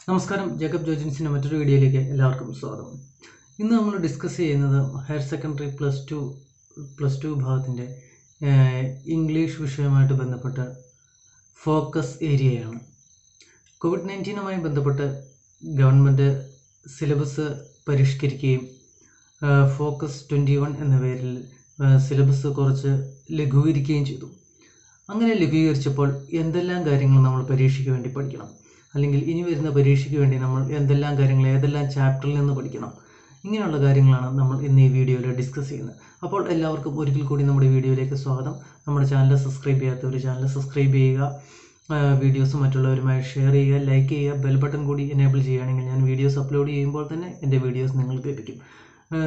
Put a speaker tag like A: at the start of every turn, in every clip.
A: നമസ്കാരം, ജേക്കബ് ജോജിൻസിൻ്റെ മറ്റൊരു വീഡിയോയിലേക്ക് എല്ലാവർക്കും സ്വാഗതം. ഇന്ന് നമ്മൾ ഡിസ്കസ് ചെയ്യുന്നത് ഹയർ സെക്കൻഡറി പ്ലസ് ടു വിഭാഗത്തിൻ്റെ ഇംഗ്ലീഷ് വിഷയവുമായിട്ട് ബന്ധപ്പെട്ട ഫോക്കസ് ഏരിയയാണ്. COVID-19 ബന്ധപ്പെട്ട് ഗവൺമെൻറ് സിലബസ് പരിഷ്കരിക്കുകയും ഫോക്കസ് 21 എന്ന പേരിൽ സിലബസ് കുറച്ച് ലഘൂകരിക്കുകയും ചെയ്തു. അങ്ങനെ ലഘൂകരിച്ചപ്പോൾ എന്തെല്ലാം കാര്യങ്ങൾ നമ്മൾ പരീക്ഷയ്ക്ക് വേണ്ടി പഠിക്കണം, അല്ലെങ്കിൽ ഇനി വരുന്ന പരീക്ഷയ്ക്ക് വേണ്ടി നമ്മൾ എന്തെല്ലാം കാര്യങ്ങൾ ഏതെല്ലാം ചാപ്റ്ററിൽ നിന്ന് പഠിക്കണം, ഇങ്ങനെയുള്ള കാര്യങ്ങളാണ് നമ്മൾ ഇന്ന് ഈ വീഡിയോയിൽ ഡിസ്കസ് ചെയ്യുന്നത്. അപ്പോൾ എല്ലാവർക്കും ഒരിക്കൽ കൂടി നമ്മുടെ വീഡിയോയിലേക്ക് സ്വാഗതം. നമ്മുടെ ചാനൽ സബ്സ്ക്രൈബ് ചെയ്യാത്തവർ ചാനൽ സബ്സ്ക്രൈബ് ചെയ്യുക, വീഡിയോസ് മറ്റുള്ളവരുമായി ഷെയർ ചെയ്യുക, ലൈക്ക് ചെയ്യുക, ബെൽ ബട്ടൺ കൂടി എനേബിൾ ചെയ്യുകയാണെങ്കിൽ ഞാൻ വീഡിയോസ് അപ്ലോഡ് ചെയ്യുമ്പോൾ തന്നെ എൻ്റെ വീഡിയോസ് നിങ്ങൾക്ക് ലഭിക്കും.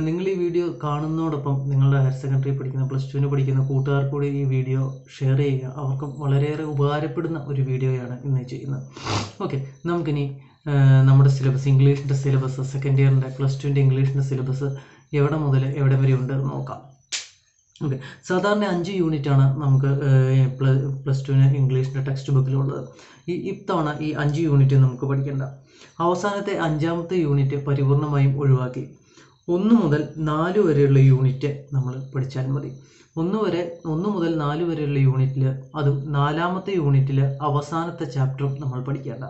A: നിങ്ങൾ ഈ വീഡിയോ കാണുന്നതോടൊപ്പം നിങ്ങളുടെ ഹയർ സെക്കൻഡറി പഠിക്കുന്ന +2 പഠിക്കുന്ന കൂട്ടുകാർക്ക് കൂടി ഈ വീഡിയോ ഷെയർ ചെയ്യുക. അവർക്കും വളരെയേറെ ഉപകാരപ്പെടുന്ന ഒരു വീഡിയോയാണ് ഇന്ന് ചെയ്യുന്നത്. ഓക്കെ, നമുക്കിനി നമ്മുടെ സിലബസ്, ഇംഗ്ലീഷിൻ്റെ സിലബസ്, സെക്കൻഡ് ഇയറിൻ്റെ +2 ഇംഗ്ലീഷിൻ്റെ സിലബസ് എവിടെ മുതൽ എവിടെ വരെ ഉണ്ട് നോക്കാം. ഓക്കെ, സാധാരണ 5 യൂണിറ്റാണ് നമുക്ക് +2 ഇംഗ്ലീഷിൻ്റെ ടെക്സ്റ്റ് ബുക്കിലുള്ളത്. ഇത്തവണ ഈ 5 യൂണിറ്റ് നമുക്ക് പഠിക്കേണ്ട. അവസാനത്തെ 5ാമത്തെ യൂണിറ്റ് പരിപൂർണമായും ഒഴിവാക്കി 1 മുതൽ 4 വരെയുള്ള യൂണിറ്റ് നമ്മൾ പഠിച്ചാൽ മതി. 1 മുതൽ 4 വരെയുള്ള യൂണിറ്റിൽ, അതും 4ാമത്തെ യൂണിറ്റിൽ അവസാനത്തെ ചാപ്റ്ററും നമ്മൾ പഠിക്കേണ്ട.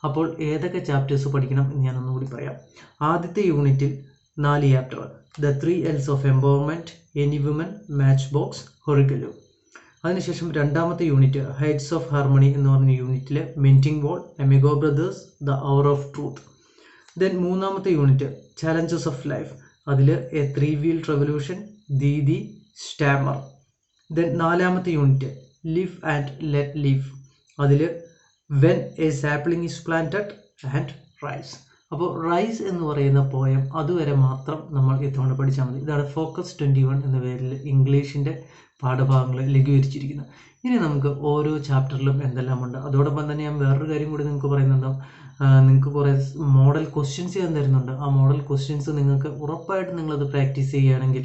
A: അപ്പോൾ ഏതൊക്കെ ചാപ്റ്റേഴ്സ് പഠിക്കണം എന്ന് ഞാൻ ഒന്നുകൂടി പറയാം. ആദ്യത്തെ യൂണിറ്റിൽ 4 chapter, the 3 L's of empowerment, any woman, match box, Horigalu. അതിനുശേഷം 2ാമത്തെ യൂണിറ്റ് ഹൈറ്റ്സ് ഓഫ് ഹാർമണി എന്ന് പറഞ്ഞ യൂണിറ്റിൽ mending wall, amigo brothers, the hour of truth. Then 3ാമത്തെ യൂണിറ്റ് ചാലഞ്ചസ് ഓഫ് ലൈഫ്, അതിൽ a three wheeled revolution, Didi, stammer. Then 4ാമത്തെ unit live and let live, അതിൽ when a sapling is planted and rise. അപ്പോൾ rise എന്ന് പറയുന്ന poem അതുവരെ മാത്രം നമ്മൾ ഇത്തവണ പഠിച്ചാൽ മതി. ഇതാണ് ഫോക്കസ് 21 എന്ന പേരിൽ ഇംഗ്ലീഷിൻ്റെ പാഠഭാഗങ്ങൾ ലഘൂകരിച്ചിരിക്കുന്നത്. ഇനി നമുക്ക് ഓരോ ചാപ്റ്ററിലും എന്തെല്ലാം ഉണ്ട്. അതോടൊപ്പം തന്നെ ഞാൻ വേറൊരു കാര്യം കൂടി നിങ്ങൾക്ക് പറയുന്നുണ്ടാവും. നിങ്ങൾക്ക് കുറേ മോഡൽ ക്വസ്റ്റ്യൻസ് ഞാൻ തരുന്നുണ്ട്. ആ മോഡൽ ക്വസ്റ്റ്യൻസ് നിങ്ങൾക്ക് ഉറപ്പായിട്ട് നിങ്ങളത് പ്രാക്ടീസ് ചെയ്യുകയാണെങ്കിൽ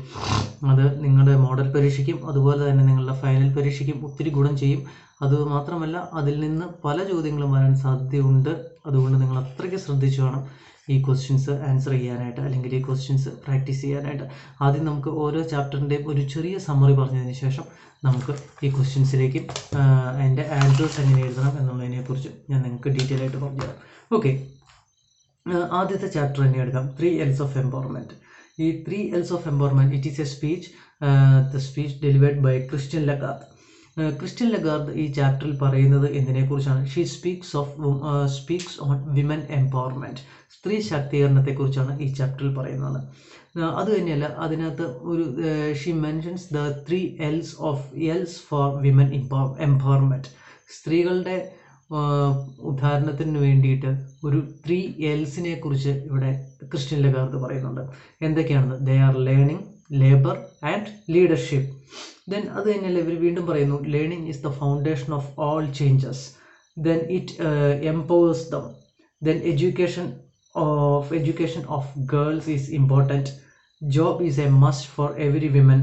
A: അത് നിങ്ങളുടെ മോഡൽ പരീക്ഷയ്ക്കും അതുപോലെ തന്നെ നിങ്ങളുടെ ഫൈനൽ പരീക്ഷയ്ക്കും ഒത്തിരി ഗുണം ചെയ്യും. അതുമാത്രമല്ല, അതിൽ നിന്ന് പല ചോദ്യങ്ങളും വരാൻ സാധ്യതയുണ്ട്. അതുകൊണ്ട് നിങ്ങൾ അത്രയ്ക്ക് ശ്രദ്ധിച്ചു വേണം ഈ ക്വസ്റ്റ്യൻസ് ആൻസർ ചെയ്യാനായിട്ട്, അല്ലെങ്കിൽ ഈ ക്വസ്റ്റ്യൻസ് പ്രാക്ടീസ് ചെയ്യാനായിട്ട്. ആദ്യം നമുക്ക് ഓരോ ചാപ്റ്ററിൻ്റെയും ഒരു ചെറിയ സമ്മറി പറഞ്ഞതിന് ശേഷം നമുക്ക് ഈ ക്വസ്റ്റ്യൻസിലേക്ക് അതിൻ്റെ ആൻസേഴ്സ് എങ്ങനെ എഴുതണം എന്നുള്ളതിനെക്കുറിച്ച് ഞാൻ നിങ്ങൾക്ക് ഡീറ്റെയിൽ ആയിട്ട് പറഞ്ഞുതരാം. ഓക്കെ, ആദ്യത്തെ ചാപ്റ്റർ തന്നെ എടുക്കാം, 3 L's ഓഫ് എംപവർമെൻറ്റ്. ഈ 3 L's of empowerment, it is a speech, the speech delivered by Christian Lagarde. Christian Lagarde ഈ ചാപ്റ്ററിൽ പറയുന്നത് എന്തിനെക്കുറിച്ചാണ്? She speaks on women empowerment, സ്ത്രീ ശാക്തീകരണത്തെക്കുറിച്ചാണ് ഈ ചാപ്റ്ററിൽ പറയുന്നത്. അത് തന്നെയല്ല, അതിനകത്ത് ഒരു she mentions the 3 L's for women empowerment. സ്ത്രീകളുടെ ഉദാഹരണത്തിന് വേണ്ടിയിട്ട് ഒരു 3 L'സിനെ കുറിച്ച് ഇവിടെ ക്രിസ്റ്റ്യൻ ലഗാർഡ് പറയുന്നുണ്ട്. എന്തൊക്കെയാണെന്ന്? They are learning, labour and leadership. Then അത് തന്നെയല്ല ഇവർ വീണ്ടും പറയുന്നു, learning is the foundation of all changes. Then it empowers dum. Then education of girls is important. Job is A must for every women.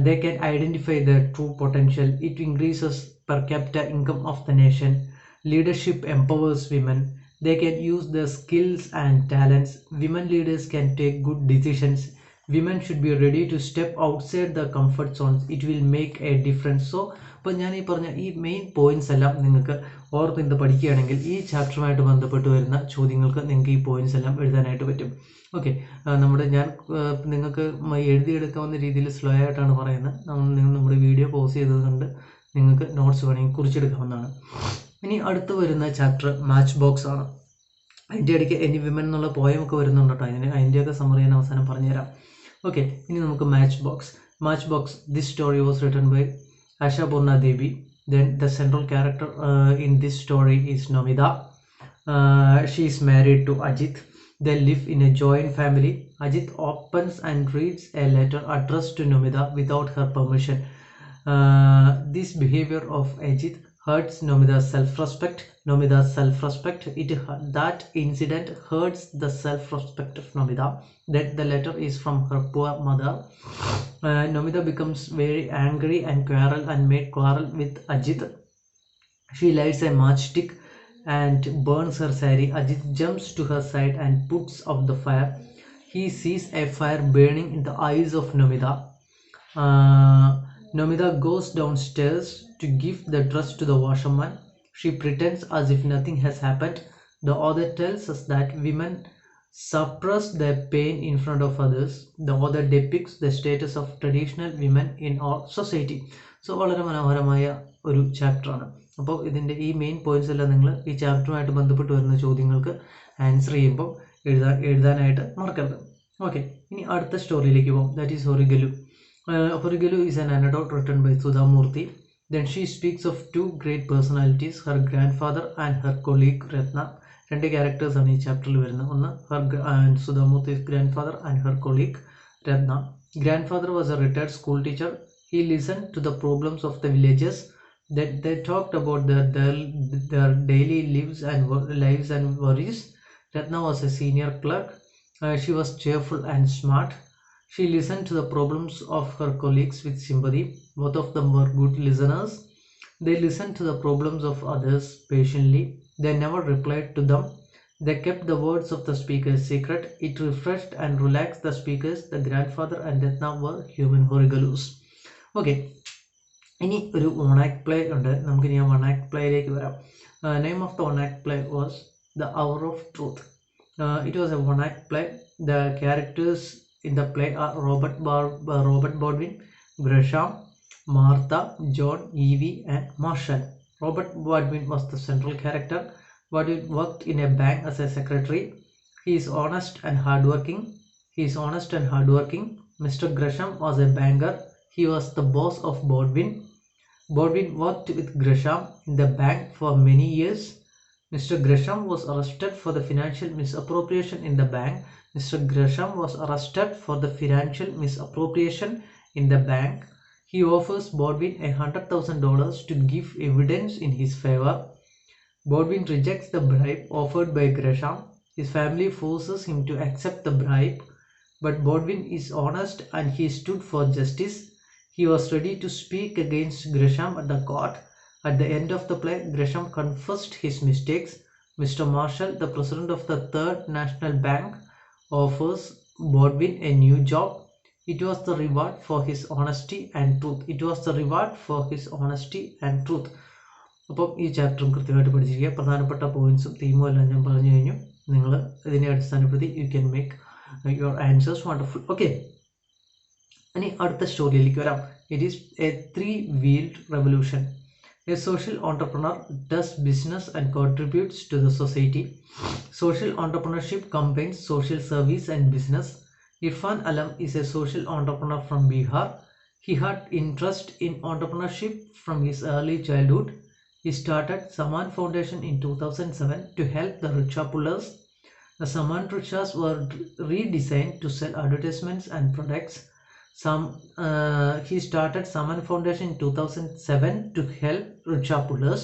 A: They can identify their true potential. It increases per capita income of the nation. Leadership empowers women. They can use their skills and talents. Women leaders can take good decisions. Women should be ready to step outside the comfort zones. It will make a difference. So അപ്പോൾ ഞാൻ ഈ പറഞ്ഞ ഈ main points എല്ലാം നിങ്ങൾക്ക് ഓർത്ത് പഠിക്കുകയാണെങ്കിൽ ഈ ചാപ്റ്ററുമായിട്ട് ബന്ധപ്പെട്ട് വരുന്ന ചോദ്യങ്ങൾക്ക് നിങ്ങൾക്ക് ഈ പോയിന്റ്സ് എല്ലാം എഴുതാനായിട്ട് പറ്റും. ഓക്കെ, ഞാൻ നിങ്ങൾക്ക് എഴുതിയെടുക്കാവുന്ന രീതിയിൽ സ്ലോ ആയിട്ടാണ് പറയുന്നത്. നമ്മുടെ വീഡിയോ പോസ് ചെയ്തതുകൊണ്ട് നിങ്ങൾക്ക് നോട്ട്സ് വേണമെങ്കിൽ കുറിച്ചെടുക്കാവുന്നതാണ്. ഇനി അടുത്ത് വരുന്ന ചാപ്റ്റർ മാച്ച് ബോക്സ് ആണ്. അതിൻ്റെ ഇടയ്ക്ക് എനി വിമൻ എന്നുള്ള പോയമൊക്കെ വരുന്നുണ്ട് കേട്ടോ. അതിൻ്റെയൊക്കെ സമ്മറി ഞാൻ അവസാനം പറഞ്ഞുതരാം. ഓക്കെ, ഇനി നമുക്ക് match box. This story was written by Ashapoorna Devi. Then the central character in this story is Nomida. She is married to Ajit. They live in a joint family. Ajit opens and reads a letter addressed to Nomida without her permission. This behavior of Ajit hurts Nomida's self-respect. That incident hurts the self-respect of Nomida. That the letter is from her poor mother. Nomida becomes very angry and may quarrel with Ajit. She lights a matchstick and burns her sari. Ajit jumps to her side and puts out the fire. He sees a fire burning in the eyes of Nomida. Nomida goes downstairs to give the dress to the washerman. She pretends as if nothing has happened. The author tells us that women suppress their pain in front of others. The author depicts the status of traditional women in our society. So വളരെ മനോഹരമായ ഒരു ചാപ്റ്ററാണ്. അപ്പോൾ ഇതിൻ്റെ ഈ main points എല്ലാം നിങ്ങൾ ഈ ചാപ്റ്ററുമായിട്ട് ബന്ധപ്പെട്ട് വരുന്ന ചോദ്യങ്ങൾക്ക് ആൻസർ ചെയ്യുമ്പോൾ എഴുതാനായിട്ട് മറക്കരുത്. ഓക്കെ, ഇനി അടുത്ത സ്റ്റോറിയിലേക്ക് പോകും. That is Horigalu. Horigalu is an anecdote written by Sudha Murthy. Then she speaks of two great personalities, her grandfather and her colleague Ratna. രണ്ട് ക്യാരക്ടേഴ്സാണ് ഈ ചാപ്റ്ററിൽ വരുന്നത്. ഒന്ന് Sudha Murthy's grandfather and her colleague Ratna. Grandfather was a retired school teacher. He listened to the problems of the villagers. That they talked about their daily lives and worries. Ratna was a senior clerk. She was cheerful and smart. She listened to the problems of her colleagues with sympathy. Both of them were good listeners. They listened to the problems of others patiently. They never replied to them. They kept the words of the speakers secret. It refreshed and relaxed the speakers. The grandfather and Ratna were human Horigalus. Okay, ഇനി ഒരു one act play ഉണ്ട്. നമുക്കിനി ആ one act പ്ലേയിലേക്ക് വരാം. Name of the one act play was the hour of truth. It was a one act play. The characters in the play are Robert Baldwin, Gresham, Martha, John, Evie and Marshall. Robert Baldwin was the central character. Baldwin worked in a bank as a secretary. He is honest and hardworking. Mr. Gresham was a banker. He was the boss of Baldwin. Baldwin worked with Gresham in the bank for many years. Mr. Gresham was arrested for the financial misappropriation in the bank. He offers Baldwin $100,000 to give evidence in his favor. Baldwin rejects the bribe offered by Gresham. His family forces him to accept the bribe, but Baldwin is honest and he stood for justice. He was ready to speak against Gresham at the court. At the end of the play, Gresham confessed his mistakes. Mr. Marshall, the president of the Third National Bank, offers Baldwin a new job. It was the reward for his honesty and truth. അപ്പം ഈ ചാപ്റ്ററും കൃത്യമായിട്ട് പഠിച്ചിരിക്കുക. പ്രധാനപ്പെട്ട പോയിന്റ്സും തീമും എല്ലാം ഞാൻ പറഞ്ഞു കഴിഞ്ഞു. നിങ്ങൾ ഇതിനെ അടിസ്ഥാനപ്പെടുത്തി you can make your answers wonderful. Okay, ഇനി അടുത്ത സ്റ്റോറിയിലേക്ക് വരാം. It is A 3-wheeled revolution. A social entrepreneur does business and contributes to the society. Social entrepreneurship combines social service and business. Irfan Alam is a social entrepreneur from Bihar. He had interest in entrepreneurship from his early childhood. He started Saman Foundation in 2007 to help the rickshaw-pullers. The Saman rickshaws were redesigned to sell advertisements and products. He started Saman Foundation in 2007 to help rickshaw-pullers.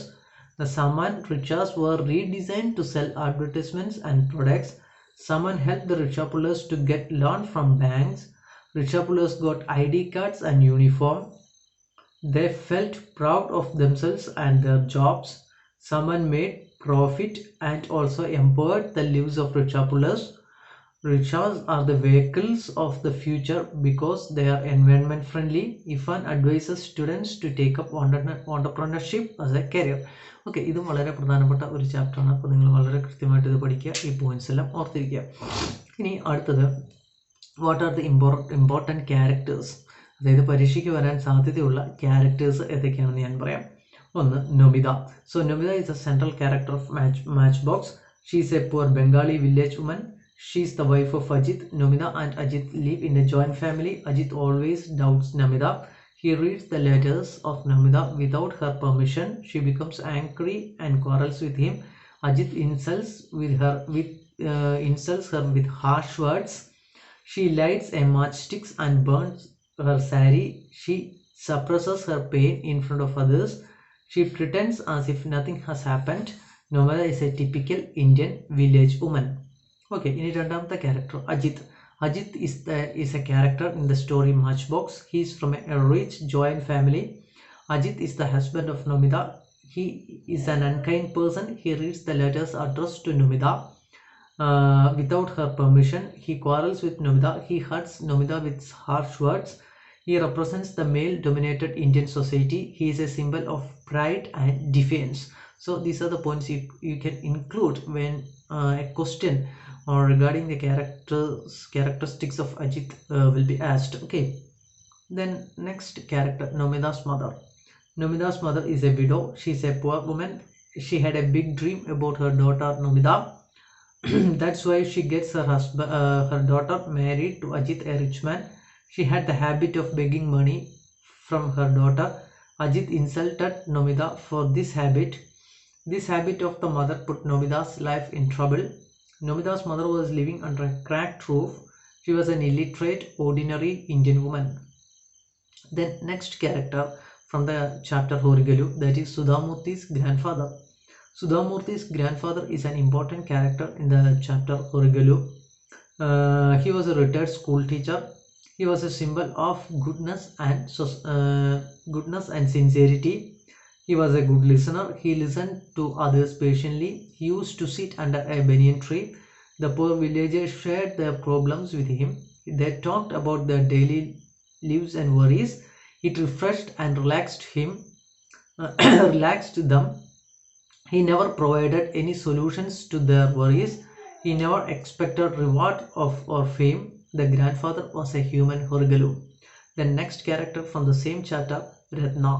A: The Saman rickshaws were redesigned to sell advertisements and products. Saman helped the rickshaw-pullers to get loan from banks. Rickshaw-pullers got ID cards and uniform. They felt proud of themselves and their jobs. Saman made profit and also empowered the lives of rickshaw-pullers. Rickshaws are the vehicles of the future because they are environment friendly. Irfan advises students to take up entrepreneurship as a career. Okay, ഇതും വളരെ പ്രധാനപ്പെട്ട ഒരു ചാപ്റ്ററാണ്. അപ്പോൾ നിങ്ങൾ വളരെ കൃത്യമായിട്ട് ഇത് പഠിക്കുക, ഈ പോയിന്റ്സ് എല്ലാം ഓർത്തിരിക്കുക. ഇനി അടുത്തത്, what are the important characters, അതായത് പരീക്ഷയ്ക്ക് വരാൻ സാധ്യതയുള്ള ക്യാരക്ടേഴ്സ് ഏതൊക്കെയാണെന്ന് ഞാൻ പറയാം. ഒന്ന്, Nomita. So Nomita is a central character of Matchbox. She is a poor Bengali village woman. She is the wife of Ajit. Nomida and Ajit live in a joint family. Ajit always doubts Nomida. He reads the letters of Nomida without her permission. She becomes angry and quarrels with him. Ajit insults her with harsh words. She lights a matchsticks and burns her sari. She suppresses her pain in front of others. She pretends as if nothing has happened. Nomida is a typical Indian village woman. Okay, in രണ്ടാമത്തെ character, Ajit. Ajit is a character in the story Matchbox. He is from a rich joint family. Ajit is the husband of Nomida. he is an unkind person. He reads the letters addressed to Nomida without her permission. He quarrels with Nomida. He hurts Nomida with harsh words. He represents the male-dominated Indian society. He is a symbol of pride and defiance. So these are the points you can include when a question or regarding the characteristics of Ajit will be asked. Okay. Then next character, Nomida's mother. Nomida's mother is a widow. She is a poor woman. She had a big dream about her daughter Nomida. That's why she gets her daughter married to Ajit, a rich man. She had the habit of begging money from her daughter. Ajit insulted Nomida for this habit. This habit of the mother put Nomida's life in trouble. Nomida's mother was living under a cracked roof. She was an illiterate, ordinary Indian woman. Then next character from the chapter Horigalu, that is Sudhamurthi's grandfather. Sudhamurthi's grandfather is an important character in the chapter Horigalu. He was a retired school teacher. He was a symbol of goodness and sincerity. He was a good listener. He listened to others patiently. He used to sit under a banyan tree. The poor villagers shared their problems with him. They talked about their daily lives and worries. It refreshed and relaxed them. He never provided any solutions to their worries. He never expected reward or fame. The grandfather was a human Horigalu. The next character from the same chapter, Ratna.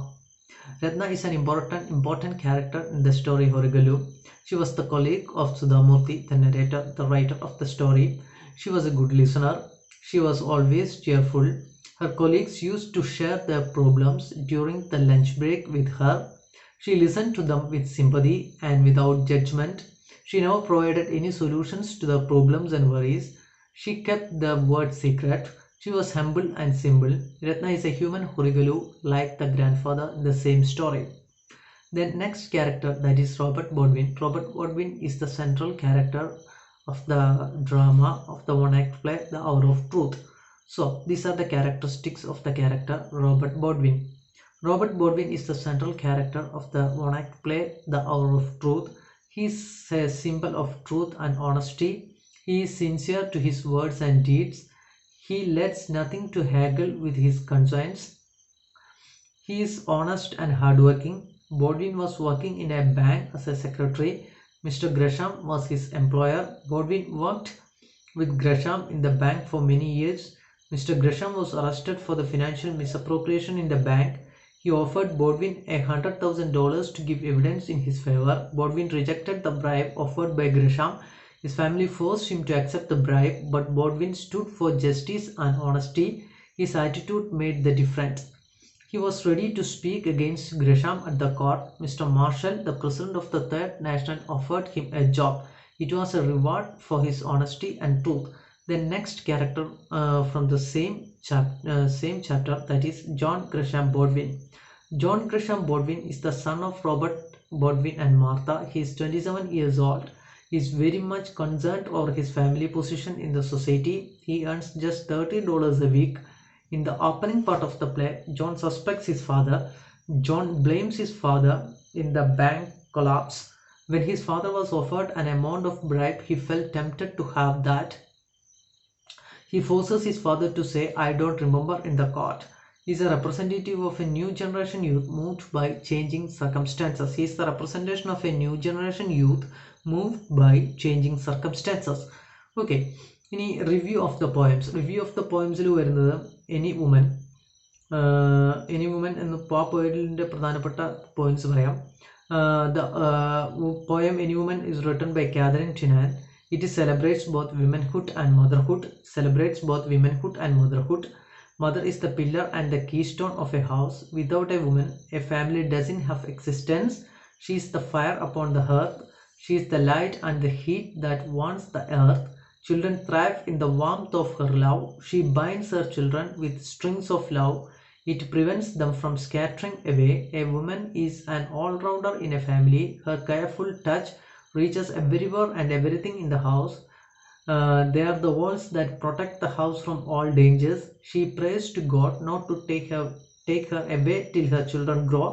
A: Ratna is an important character in the story Horigalu. She was the colleague of Sudhamurthy, the narrator, the writer of the story. She was a good listener. She was always cheerful. Her colleagues used to share their problems during the lunch break with her. She listened to them with sympathy and without judgment. She never provided any solutions to their problems and worries. She kept the word secret. She was humble and simple. Ratna is a human Horigalu like the grandfather in the same story. Then next character, that is Robert Bodwin. Robert Bodwin is the central character of the drama of the one-act play, The Hour of Truth. So these are the characteristics of the character Robert Bodwin. Robert Bodwin is the central character of the one-act play, The Hour of Truth. He is a symbol of truth and honesty. He is sincere to his words and deeds. He lets nothing to haggle with his conscience. He is honest and hardworking. Bodwin was working in a bank as a secretary. Mr. Gresham was his employer. Bodwin worked with Gresham in the bank for many years. Mr. Gresham was arrested for the financial misappropriation in the bank. He offered Bodwin $100,000 to give evidence in his favor. Bodwin rejected the bribe offered by Gresham. His family forced him to accept the bribe, but Bodwin stood for justice and honesty. His attitude made the difference. He was ready to speak against Gresham at the court. Mr. Marshall, the president of the Third National, offered him a job. It was a reward for his honesty and truth. The next character from the same chapter, that is John Gresham Bodwin. John Gresham Bodwin is the son of Robert Bodwin and Martha. He is 27 years old. He is very much concerned over his family position in the society. He earns just $30 a week. In the opening part of the play, John suspects his father. John blames his father in the bank collapse. When his father was offered an amount of bribe, he felt tempted to have that. He forces his father to say, "I don't remember," in the court. He is a representative of a new generation youth moved by changing circumstances. He is the representation of a new generation youth moved by changing circumstances. Okay. ഇനി review of the poems. Review of the പോയംസിൽ വരുന്നത് any woman എന്ന് ആ പോയറ്റിൻ്റെ പ്രധാനപ്പെട്ട points പറയാം. The poem any woman is written by Katharine Tynan. It celebrates both womanhood and motherhood. Mother is the pillar and the keystone of a house. Without a woman, a family doesn't have existence. She is the fire upon the earth. She is the light and the heat that warms the earth. Children thrive in the warmth of her love. She binds her children with strings of love. It prevents them from scattering away. A woman is an all-rounder in a family. Her careful touch reaches everywhere and everything in the house. They are the walls that protect the house from all dangers. She prays to God not to take her away till her children grow.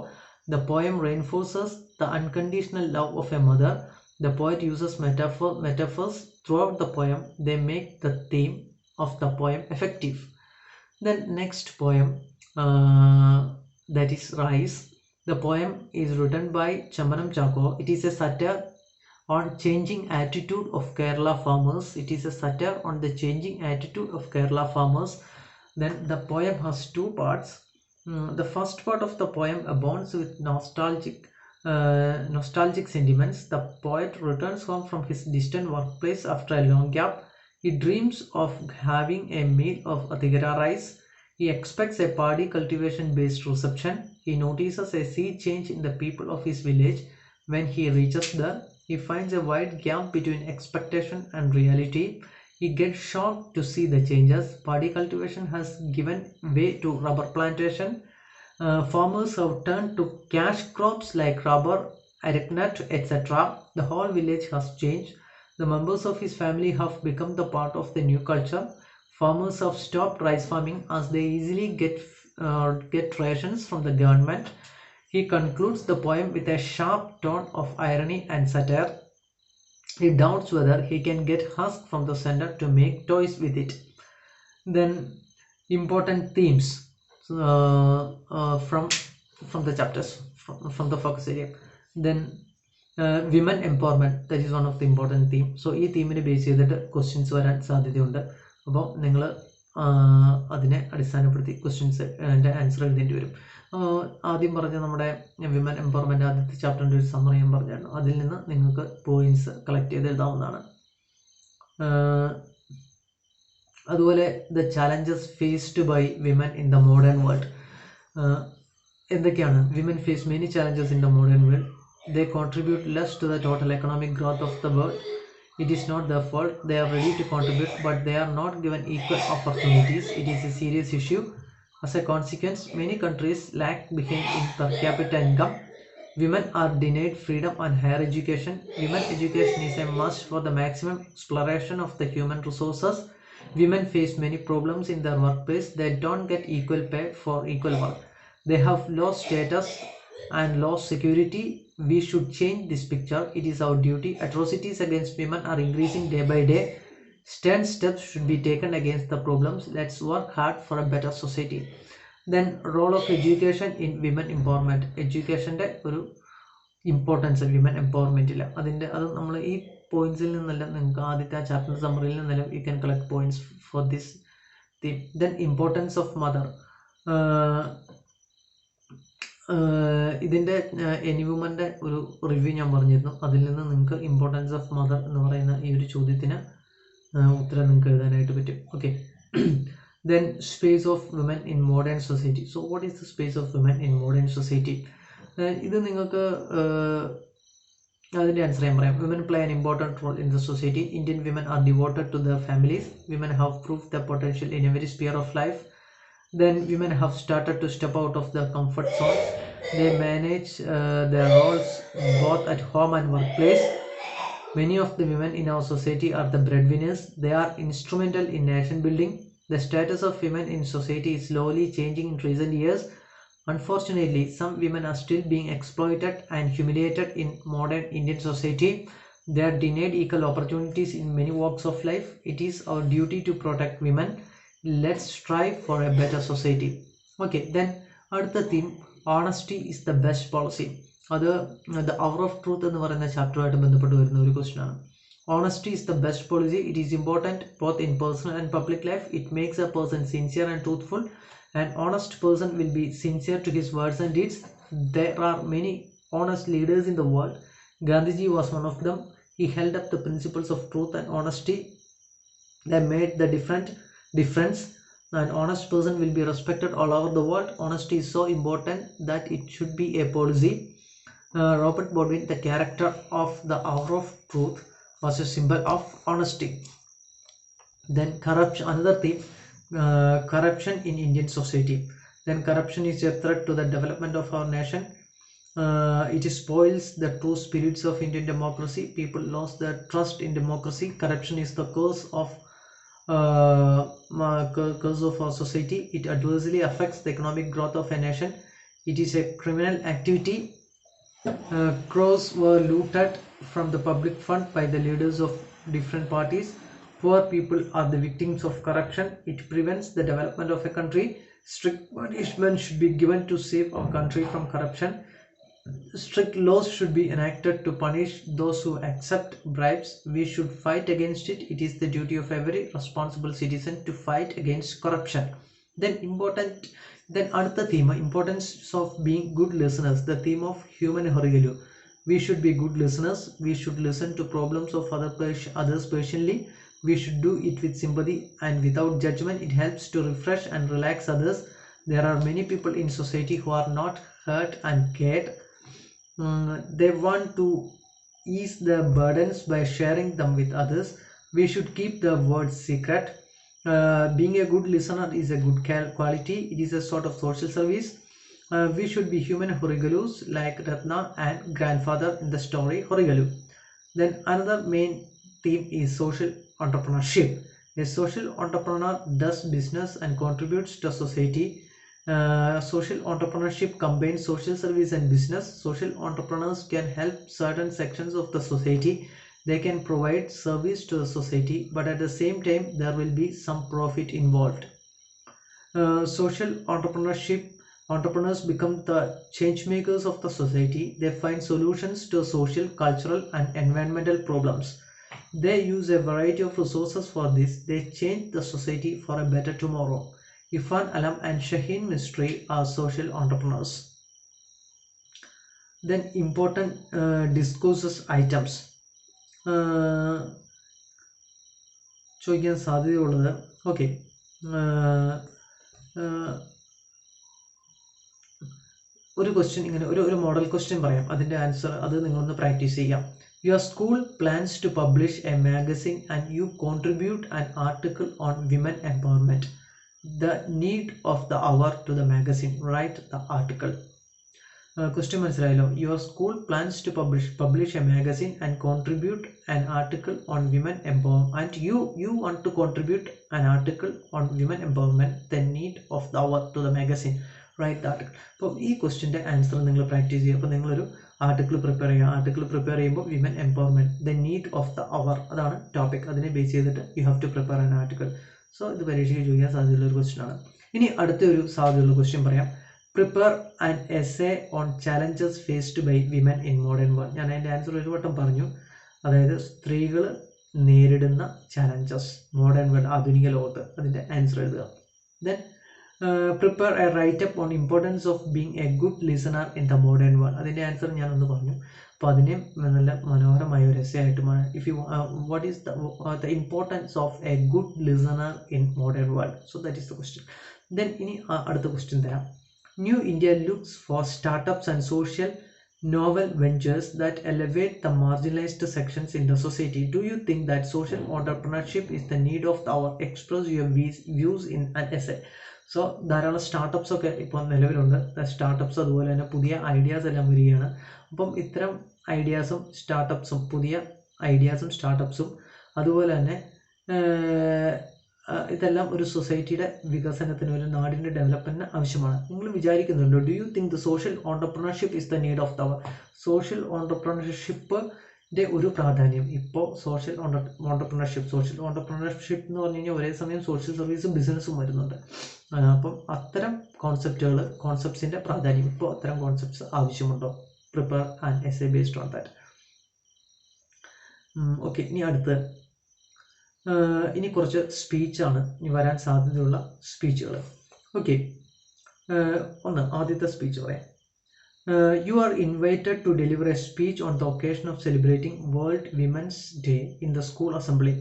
A: The poem reinforces the unconditional love of a mother. The poet uses metaphors throughout the poem. They make the theme of the poem effective. Then next poem, that is Rise. The poem is written by Chambanam Chako. It is a satire on changing attitude of Kerala farmers. It is a satire on the changing attitude of Kerala farmers. Then the poem has two parts. The first part of the poem abounds with nostalgic sentiments. The poet returns home from his distant workplace after a long gap. He dreams of having a meal of Atigara rice. He expects a paddy cultivation based reception. He notices a sea change in the people of his village. When he reaches there, he finds a wide gap between expectation and reality. He gets shocked to see the changes. Paddy cultivation has given way to rubber plantation. Farmers have turned to cash crops like rubber, arecanut, etc. The whole village has changed. The members of his family have become the part of the new culture. Farmers have stopped rice farming as they easily get rations from the government. He concludes the poem with a sharp tone of irony and satire. He doubts whether he can get husk from the center to make toys with it. Then important themes from the chapters, from the focus area. Then women empowerment, that is one of the important theme. So ഈ തീമിനെ base ചെയ്തിട്ട് questions വരാൻ സാധ്യതയുണ്ട്. അപ്പോൾ നിങ്ങൾ അതിനെ അടിസ്ഥാനപ്പെടുത്തി questions answer എഴുതേണ്ടി വരും. ആദ്യം പറഞ്ഞ നമ്മുടെ വിമൻ എംപവർമെൻറ്റ് ആദ്യത്തെ ചാപ്റ്ററിൻ്റെ ഒരു സമ്മറി ഞാൻ പറഞ്ഞായിരുന്നു. അതിൽ നിന്ന് നിങ്ങൾക്ക് പോയിന്റ്സ് കളക്ട് ചെയ്ത് എഴുതാവുന്നതാണ്. അതുപോലെ the challenges faced by women in the modern world. എന്തൊക്കെയാണ്? Women face many challenges in the modern world. They contribute less to the total economic growth of the world. It is not their fault. They are ready to contribute, but they are not given equal opportunities. It is a serious issue. As a consequence, many countries lag behind in per capita income. Women are denied freedom and higher education. Women education is a must for the maximum exploration of the human resources. Women face many problems in their workplace. They don't get equal pay for equal work. They have low status and low security. We should change this picture. It is our duty. Atrocities against women are increasing day by day. Stern steps should be taken against the problems. Let's work hard for a better society. Then role of education in women empowerment. Educationന്റെ ഒരു importance women എംപവർമെൻറ്റില്ല. അത് നമ്മൾ ഈ പോയിന്റ്സിൽ നിന്നെല്ലാം നിങ്ങൾക്ക് ആദ്യത്തെ ആ chapter സമ്മറിയിൽ നിന്നെല്ലാം you can collect points for this theme. Then importance of mother. ഇതിൻ്റെ എനി വുമൻ്റെ ഒരു റിവ്യൂ ഞാൻ പറഞ്ഞിരുന്നു. അതിൽ നിന്ന് നിങ്ങൾക്ക് ഇമ്പോർട്ടൻസ് ഓഫ് മദർ എന്ന് പറയുന്ന ഈ ഒരു ചോദ്യത്തിന് ഉത്തരം നിങ്ങൾക്ക് എഴുതാനായിട്ട് പറ്റും. Okay. Then space of women in modern society. So what is the space of women in modern society? ഇത് നിങ്ങൾക്ക് അതിൻ്റെ ആൻസർ ഞാൻ പറയാം. Women play an important role in the society. Indian women are devoted to the families. Women have proved the potential in every sphere of life. Then women have started to step out of their comfort zones. They manage their roles both at home and workplace. Many of the women in our society are the breadwinners. They are instrumental in nation building. The status of women in society is slowly changing in recent years. Unfortunately, some women are still being exploited and humiliated in modern Indian society. They are denied equal opportunities in many walks of life. It is our duty to protect women. Let's strive for a better society. Okay, then അടുത്ത theme honesty is the best policy. അത് the hour of truth എന്ന് പറയുന്ന ചാപ്റ്ററുമായിട്ട് ബന്ധപ്പെട്ട് വരുന്ന ഒരു question ആണ്. Honesty is the best policy. It is important both in personal and public life. It makes a person sincere and truthful. An honest person will be sincere to his words and deeds. There are many honest leaders in the world. Gandhiji was one of them. He held up the principles of truth and honesty that made the difference. An honest person will be respected all over the world. Honesty is so important that it should be a policy. Robert Baldwin, the character of the hour of truth, was a symbol of honesty. Then corruption, another theme, corruption in Indian society. Then corruption is a threat to the development of our nation. It spoils the true spirits of Indian democracy. People lost their trust in democracy. Corruption is the curse of our society. It adversely affects the economic growth of a nation. It is a criminal activity. Crores were looted from the public fund by the leaders of different parties. Poor people are the victims of corruption. It prevents the development of a country. Strict punishment should be given to save our country from corruption. Strict laws should be enacted to punish those who accept bribes. We should fight against it. It is the duty of every responsible citizen to fight against corruption. Then another theme, importance of being good listeners, the theme of human horigalu. We should be good listeners. We should listen to problems of others patiently. We should do it with sympathy and without judgment. It helps to refresh and relax others. There are many people in society who are not hurt and cared. They want to ease their burdens by sharing them with others. We should keep the words secret. Being a good listener is a good quality. It is a sort of social service. We should be human horigalus like Ratna and grandfather in the story Horigalu. Then another main theme is social entrepreneurship. A social entrepreneur does business and contributes to society. Social entrepreneurship combines social service and business. Social entrepreneurs can help certain sections of the society. They can provide service to the society, but at the same time there will be some profit involved. Social entrepreneurs become the change makers of the society. They find solutions to social, cultural and environmental problems. They use a variety of resources for this. They change the society for a better tomorrow. Irfan Alam and Shaheen Mistry are social entrepreneurs. Then important discourses items. ചോദിക്കാൻ സാധ്യതയുള്ളത് okay, ഒരു question ഇങ്ങനെ ഒരു model question പറയാം, അതിൻ്റെ answer അത് നിങ്ങളൊന്ന് practice ചെയ്യാം. Your school plans to publish a magazine and you contribute an article on women empowerment. The need of the hour to the magazine. Write the article. Question മനസ്സിലായല്ലോ. Your school plans to publish a magazine and contribute an article on women empowerment, and you want to contribute an article on women empowerment. The need of the hour to the magazine. Write the article. അപ്പോൾ ഈ ക്വസ്റ്റ്യൻ്റെ answer നിങ്ങൾ practice ചെയ്യുക. അപ്പോൾ നിങ്ങളൊരു article prepare ചെയ്യുക. Article prepare ചെയ്യുമ്പോൾ women empowerment, the need of the hour, അതാണ് topic. അതിനെ ബേസ് ചെയ്തിട്ട് you have to prepare an article. So ഇത് പരീക്ഷയ്ക്ക് ചോദിക്കാൻ സാധ്യതയുള്ള ഒരു ക്വസ്റ്റ്യൻ ആണ്. ഇനി അടുത്തൊരു സാധ്യതയുള്ള ക്വസ്റ്റ്യൻ പറയാം. Prepare an essay on challenges faced by women in modern world. ഞാൻ അതിൻ്റെ ആൻസർ ഒരു വട്ടം പറഞ്ഞു. അതായത് സ്ത്രീകൾ നേരിടുന്ന ചാലഞ്ചസ് മോഡേൺ വേൾഡ്, ആധുനിക ലോകത്ത്, അതിൻ്റെ ആൻസർ എഴുതുക. Then prepare a write up on importance of being a good listener in the modern world. അതിൻ്റെ ആൻസർ ഞാനൊന്ന് പറഞ്ഞു. അപ്പോൾ അതിനെ നല്ല മനോഹരമായ ഒരു എസ്സേ ആയിട്ട് if you what is the importance of a good listener in modern world. So that is the question. Then ഇനി അടുത്ത ക്വസ്റ്റ്യൻ തരാം. New India looks for startups and social novel ventures that elevate the marginalized sections in the society. Do you think that social entrepreneurship is the need of the hour? Express your views in an essay. So ധാരാളം startups ഒക്കെ ഇപ്പോൾ നിലവിലുണ്ട്. Startups അതുപോലെ തന്നെ പുതിയ ideas എല്ലാം വരികയാണ്. അപ്പം ഇത്തരം ഐഡിയാസും സ്റ്റാർട്ടപ്സും, പുതിയ ഐഡിയാസും സ്റ്റാർട്ടപ്സും അതുപോലെ തന്നെ ഇതെല്ലാം ഒരു സൊസൈറ്റിയുടെ വികസനത്തിന്, ഒരു നാടിൻ്റെ ഡെവലപ്മെൻറ്റിന് ആവശ്യമാണ്. നിങ്ങൾ വിചാരിക്കുന്നുണ്ടോ, do you think the social entrepreneurship is the need of the hour? Social ഓണ്ടർപ്രണർഷിപ്പിൻ്റെ ഒരു പ്രാധാന്യം ഇപ്പോൾ സോഷ്യൽ ഓണ്ടർപ്രണർഷിപ്പ് എന്ന് പറഞ്ഞു കഴിഞ്ഞാൽ ഒരേ സമയം സോഷ്യൽ സർവീസും ബിസിനസ്സും വരുന്നുണ്ട്. അപ്പം അത്തരം കോൺസെപ്റ്റ്സിൻ്റെ പ്രാധാന്യം, ഇപ്പോൾ അത്തരം കോൺസെപ്റ്റ്സ് ആവശ്യമുണ്ടോ? Prepare an essay based on that. Okay, ഇനി അടുത്ത് ഇനി കുറച്ച് സ്പീച്ചാണ് ഇനി വരാൻ സാധ്യതയുള്ള സ്പീച്ചുകൾ. ഓക്കെ, ആദ്യത്തെ സ്പീച്ച് പറയാം. You are invited to deliver a speech on the occasion of celebrating World Women's Day in the school assembly.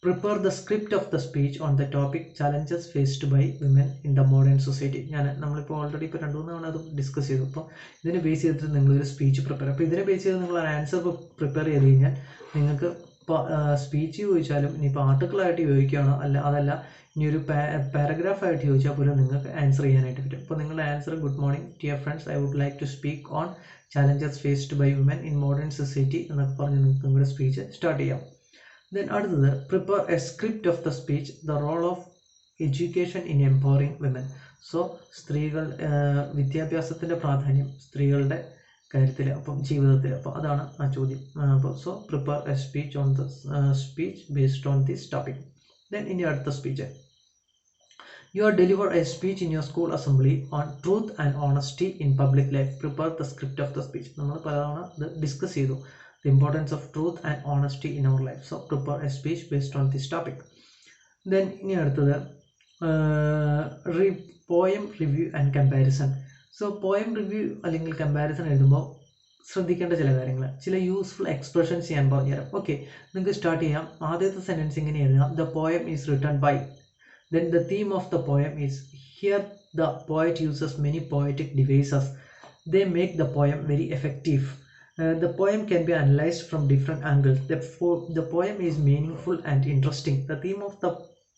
A: Prepare the script of the speech on the topic challenges faced by women in the modern society. നമ്മളിപ്പോൾ already ഇപ്പോൾ 2-3 തവണ അത് discuss ചെയ്തു. അപ്പോൾ ഇതിനെ base ചെയ്തിട്ട് നിങ്ങളൊരു speech prepare, അപ്പോൾ ഇതിനെ ബേസ് ചെയ്ത് നിങ്ങൾ ആൻസർ പ്രിപ്പയർ ചെയ്ത് കഴിഞ്ഞാൽ നിങ്ങൾക്ക് ഇപ്പോൾ സ്പീച്ച് ചോദിച്ചാലും ഇനിയിപ്പോൾ ആർട്ടിക്കിളായിട്ട് ചോദിക്കുകയാണോ അതല്ല ഇനി ഒരു പാരഗ്രാഫായിട്ട് ചോദിച്ചാൽ പോലും നിങ്ങൾക്ക് ആൻസർ ചെയ്യാനായിട്ട് പറ്റും. അപ്പോൾ നിങ്ങളുടെ answer, good morning dear friends, I would like to speak on challenges faced by woman in modern society എന്നൊക്കെ പറഞ്ഞ് നിങ്ങൾക്ക് നിങ്ങളുടെ സ്പീച്ച് സ്റ്റാർട്ട് ചെയ്യാം. ദെൻ അടുത്തത്, prepare a script of the speech. The role of education in empowering women. So സ്ത്രീകൾ വിദ്യാഭ്യാസത്തിൻ്റെ പ്രാധാന്യം സ്ത്രീകളുടെ കാര്യത്തിൽ, അപ്പം ജീവിതത്തിൽ, അപ്പോൾ അതാണ് ആ ചോദ്യം. അപ്പോൾ so prepare a speech on the speech based on this topic. Then ഇനി അടുത്ത speech, you are deliver a speech in your school assembly on truth and honesty in public life. Prepare the script of the speech. നമ്മൾ പലതവണ ഇത് discuss ചെയ്തു, the importance of truth and honesty in our life. So prepare a speech based on this topic. Then ഇനി അടുത്തത് poem review and comparison. So poem review അല്ലെങ്കിൽ comparison എഴുതുമ്പോൾ ശ്രദ്ധിക്കേണ്ട ചില കാര്യങ്ങൾ, ചില യൂസ്ഫുൾ എക്സ്പ്രഷൻസ് ഞാൻ പറഞ്ഞുതരാം. ഓക്കെ, നിങ്ങൾക്ക് സ്റ്റാർട്ട് ചെയ്യാം. ആദ്യത്തെ സെൻറ്റൻസ് ഇങ്ങനെ എഴുതാം, the poem is written by. Then the theme of the poem is, here the poet uses many poetic devices. They make the poem very effective. The poem can be analyzed from different angles. The poem is meaningful and interesting. The theme of the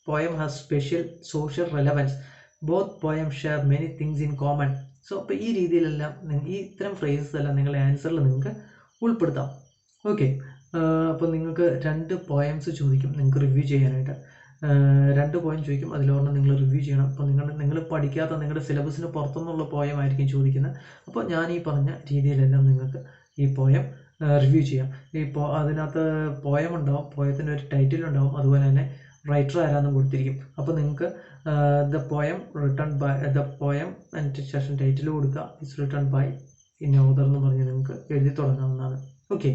A: poem has special social relevance. Both poems share many things in common. So അപ്പോൾ ഈ രീതിയിലെല്ലാം ഈ ഇത്തരം phrases എല്ലാം നിങ്ങളുടെ ആൻസറിൽ നിങ്ങൾക്ക് ഉൾപ്പെടുത്താം. Okay, അപ്പോൾ നിങ്ങൾക്ക് 2 പോയംസ് ചോദിക്കും നിങ്ങൾക്ക് റിവ്യൂ ചെയ്യാനായിട്ട്. 2 പോയം ചോദിക്കും, അതിലൊരെണ്ണം നിങ്ങൾ റിവ്യൂ ചെയ്യണം. അപ്പോൾ നിങ്ങൾ പഠിക്കാത്ത നിങ്ങളുടെ സിലബസിന് പുറത്തുനിന്നുള്ള പോയം ആയിരിക്കും ചോദിക്കുന്നത്. അപ്പോൾ ഞാൻ ഈ പറഞ്ഞ രീതിയിലെല്ലാം നിങ്ങൾക്ക് ഈ പോയം റിവ്യൂ ചെയ്യാം. ഇപ്പോൾ അതിനകത്ത് പോയം ഉണ്ടാവും, പോയത്തിൻ്റെ ഒരു ടൈറ്റിൽ ഉണ്ടാവും, അതുപോലെ തന്നെ റൈറ്റർ ആരാന്നും കൊടുത്തിരിക്കും. അപ്പോൾ നിങ്ങൾക്ക് the poem written by, the poem അതിൻ്റെ ശേഷം ടൈറ്റിൽ കൊടുക്കുക, it's written by in author എന്ന് പറഞ്ഞ് നിങ്ങൾക്ക് എഴുതി തുടങ്ങാവുന്നതാണ്. ഓക്കെ,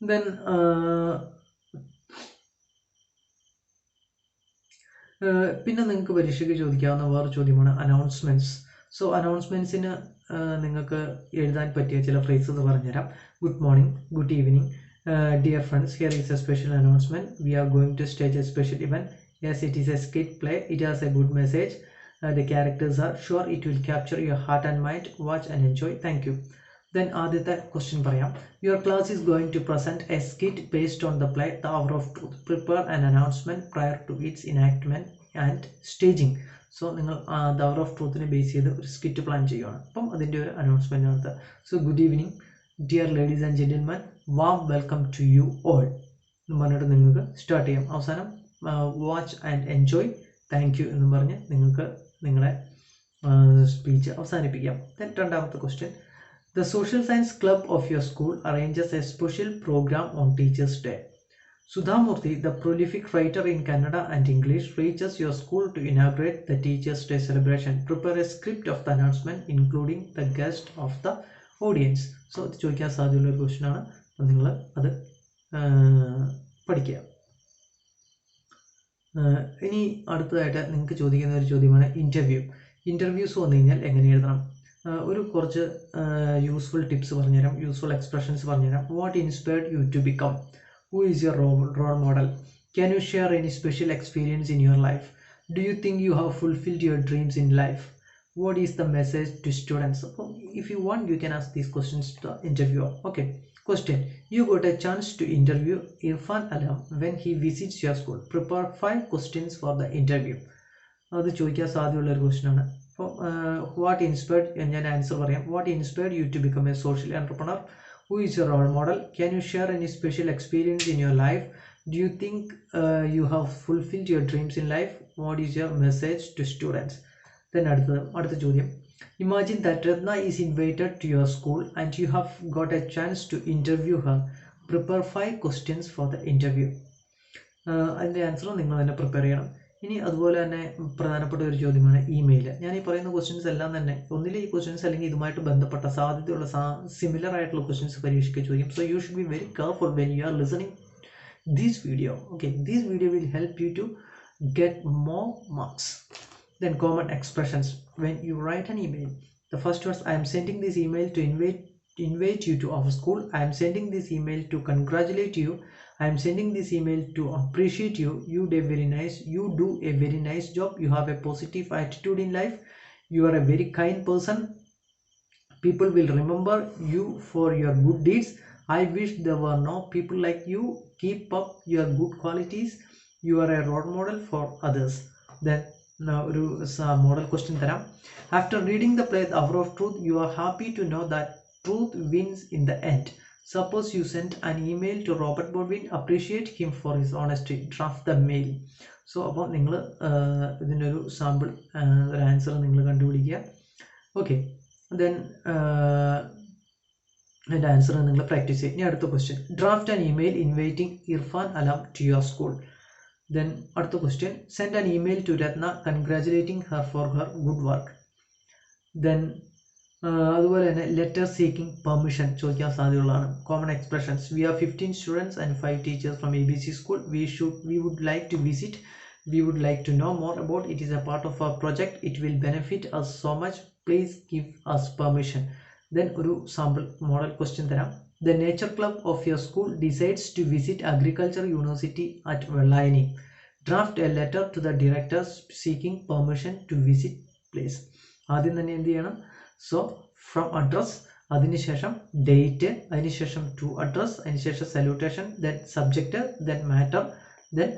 A: ദെൻ പിന്നെ നിങ്ങൾക്ക് പരീക്ഷയ്ക്ക് ചോദിക്കാവുന്ന വേറെ ചോദ്യമാണ് അനൗൺസ്മെൻറ്റ്സ്. സോ അനൗൺസ്മെൻറ്റ്സിന് നിങ്ങൾക്ക് എഴുതാൻ പറ്റിയ ചില ഫ്രേസസ് പറഞ്ഞുതരാം. Good morning, good evening, dear friends, here is a special announcement, we are going to stage a special event, yes it is a skit play, it has a good message, the characters are sure it will capture your heart and mind, watch and enjoy, thank you. Then ആദ്യത്തെ question പറയാം, your class is going to present a skit based on the play the hour of truth. Prepare an announcement prior to its enactment and staging. So നിങ്ങൾ the hour of ട്രൂത്തിനെ base ചെയ്ത് ഒരു skit plan ചെയ്യുകയാണ്. അപ്പം അതിൻ്റെ ഒരു announcement നടത്തുക. So good evening dear ladies and gentleman, warm welcome to you all എന്ന് പറഞ്ഞിട്ട് നിങ്ങൾക്ക് സ്റ്റാർട്ട് ചെയ്യാം. അവസാനം watch and enjoy, thank you എന്ന് പറഞ്ഞ് നിങ്ങൾക്ക് നിങ്ങളുടെ സ്പീച്ച് അവസാനിപ്പിക്കാം. ദെൻ രണ്ടാമത്തെ question, the social science club of your school arranges a special program on Teachers' Day. Sudha Murthy, the prolific writer in Kannada and English, reaches your school to inaugurate the Teachers' Day celebration. Prepare a script of the announcement including the guest of the audience. So ഇത് ചോദിക്കാൻ സാധ്യതയുള്ള ഒരു question ആണ്. അപ്പോൾ നിങ്ങൾ അത് പഠിക്കുക. ഇനി അടുത്തതായിട്ട് നിങ്ങൾക്ക് ചോദിക്കുന്ന ഒരു ചോദ്യമാണ് ഇൻ്റർവ്യൂ. ഇൻ്റർവ്യൂസ് വന്നു കഴിഞ്ഞാൽ എങ്ങനെ എഴുതണം? ഒരു കുറച്ച് യൂസ്ഫുൾ ടിപ്സ് പറഞ്ഞുതരാം, യൂസ്ഫുൾ എക്സ്പ്രഷൻസ് പറഞ്ഞുതരാം. What inspired you to become? Who is your role model? Can you share any special experience in your life? Do you think you have fulfilled your dreams in life? What is the message to students? അപ്പം if you want you can ask these questions to the interviewer. Okay, question, you got a chance to interview Irfan Alam when he visits your school. Prepare 5 questions for the interview. അത് ചോദിക്കാൻ സാധ്യതയുള്ള ഒരു question ആണ്. അപ്പോൾ what inspired, ഞാൻ answer പറയാം. What inspired you to become a social entrepreneur? Who is your role model? Can you share any special experience in your life? Do you think you have fulfilled your dreams in life? What is your message to students? Then അടുത്ത ചോദ്യം, imagine that Ratna is invited to your school and you have got a chance to interview her. Prepare 5 questions for the interview. അതിൻ്റെ answer നിങ്ങൾ തന്നെ prepare ചെയ്യണം. ഇനി അതുപോലെ തന്നെ പ്രധാനപ്പെട്ട ഒരു ചോദ്യമാണ് ഇമെയിൽ. ഞാൻ ഈ പറയുന്ന ക്വസ്റ്റ്യൻസ് എല്ലാം തന്നെ ഒന്നിലെ ഈ ക്വസ്റ്റ്യൻസ് അല്ലെങ്കിൽ ഇതുമായിട്ട് ബന്ധപ്പെട്ട സാധ്യതയുള്ള സിമിലർ ആയിട്ടുള്ള ക്വസ്റ്റ്യൻസ് പരീക്ഷയ്ക്ക് ചോദിക്കും. So you should be very careful when you are listening this video. Okay, this video will help you to get more marks. Then common expressions when you write an email. The first was, I am sending this email to invite you to our school. I am sending this email to congratulate you. I am sending this email to appreciate you. You do a very nice job. You have a positive attitude in life. You are a very kind person. People will remember you for your good deeds. I wish there were no people like you. Keep up your good qualities. You are a role model for others. Then ഒരു model question തരാം. After reading the play the hour of truth, you are happy to know that truth wins in the end. Suppose you sent an email to Robert Baldwin, appreciate him for his honesty, draft the mail. So അപ്പോൾ നിങ്ങൾ ഇതിൻ്റെ ഒരു sample ഒരു answer നിങ്ങൾ കണ്ടുപിടിക്കുക. Okay, then അതിൻ്റെ answer നിങ്ങൾ practice ചെയ്യുക. ഇനി അടുത്ത question, draft an email inviting Irfan Alam to your school. Then അടുത്ത question, send an email to Ratna congratulating her for her good work. Then അതുപോലെ തന്നെ ലെറ്റർ സീക്കിംഗ് പെർമിഷൻ ചോദിക്കാൻ സാധ്യതയുള്ളതാണ്. Common expressions, we are 15 students and 5 teachers from ABC school. We would like to visit. We would like to know more about it. Is a part of our project. It will benefit us so much. Please give us permission. Then ഒരു sample model question തരാം. The nature club of your school decides to visit agriculture university at Vellayani. Draft a letter to the directors seeking permission to visit place. ആദ്യം തന്നെ എന്ത് ചെയ്യണം? So from address, അതിനുശേഷം date, അതിനുശേഷം to address, അതിനുശേഷം salutation, then subject, then matter, then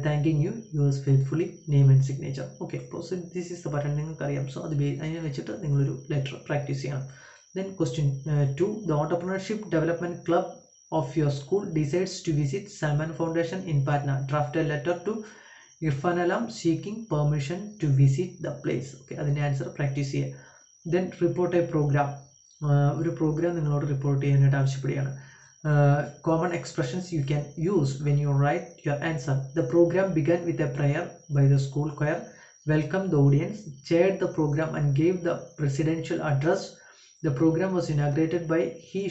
A: thanking you, yours faithfully, name and signature. Okay, so this is the pattern നിങ്ങൾക്ക് അറിയാം. So അത് അതിനെ വെച്ചിട്ട് നിങ്ങളൊരു ലെറ്റർ പ്രാക്ടീസ് ചെയ്യണം. Then question 2, the entrepreneurship development club of your school decides to visit Salman Foundation in Patna. Draft a letter to Irfan Alam seeking permission to visit the place. Okay, അതിൻ്റെ answer practice ചെയ്യുക. Then report a program. ഒരു programme നിങ്ങളോട് report ചെയ്യാനായിട്ട് ആവശ്യപ്പെടുകയാണ്. Common expressions you can use when you write your answer. The program began with a prayer by the school choir, welcomed the audience, chaired the program and gave the presidential address. The program was inaugurated by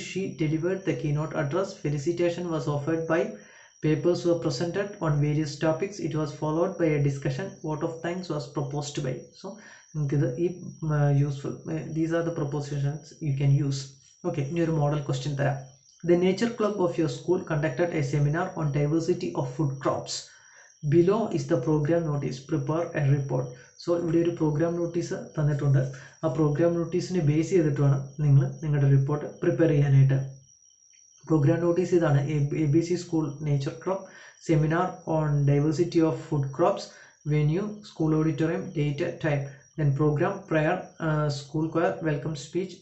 A: she delivered the keynote address. Felicitation was offered by, papers were presented on various topics. It was followed by a discussion. Vote of thanks was proposed by. So useful. These are the propositions you can use. Okay, new model question tara. The nature club of your school conducted a seminar on diversity of food crops. Below is the program notice. Prepare a report. So ഇവിടെ ഒരു programme notice തന്നിട്ടുണ്ട്. ആ programme നോട്ടീസിനെ base ചെയ്തിട്ട് വേണം നിങ്ങൾ നിങ്ങളുടെ report prepare ചെയ്യാനായിട്ട്. Programme notice ഇതാണ്: ABC school nature club, seminar on diversity of food crops, venue school auditorium, date, time. Then program, prayer, school choir, welcome speech,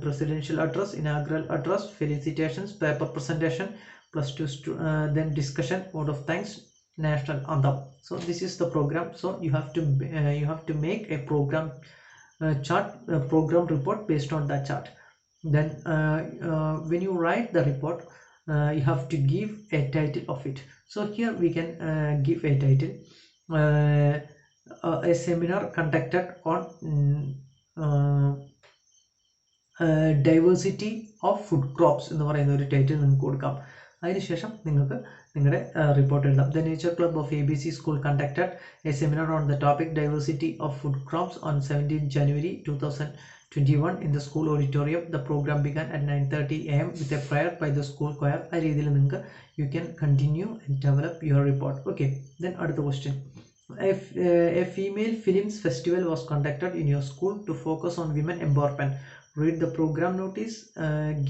A: presidential address, inaugural address, felicitations, paper presentation, +2 then discussion, vote of thanks, national anthem. So this is the program. So you have to make a program chart, program report based on that chart. Then when you write the report, you have to give a title of it. So here we can give a title. A seminar conducted on diversity of food crops എന്ന് പറയുന്ന ഒരു title നിങ്ങൾക്ക് കൊടുക്കാം. അതിനുശേഷം നിങ്ങൾക്ക് നിങ്ങളുടെ report എഴുതാം. The nature club of ABC school conducted a seminar on the topic diversity of food crops on 17 January 2021 in the school auditorium. The program began at 9:30 AM with a prayer by the school choir. ആ രീതിയിൽ നിങ്ങൾക്ക് you can continue and develop your report. Okay, then അടുത്ത question. A female films festival was conducted in your school to focus on women empowerment. Read the program notice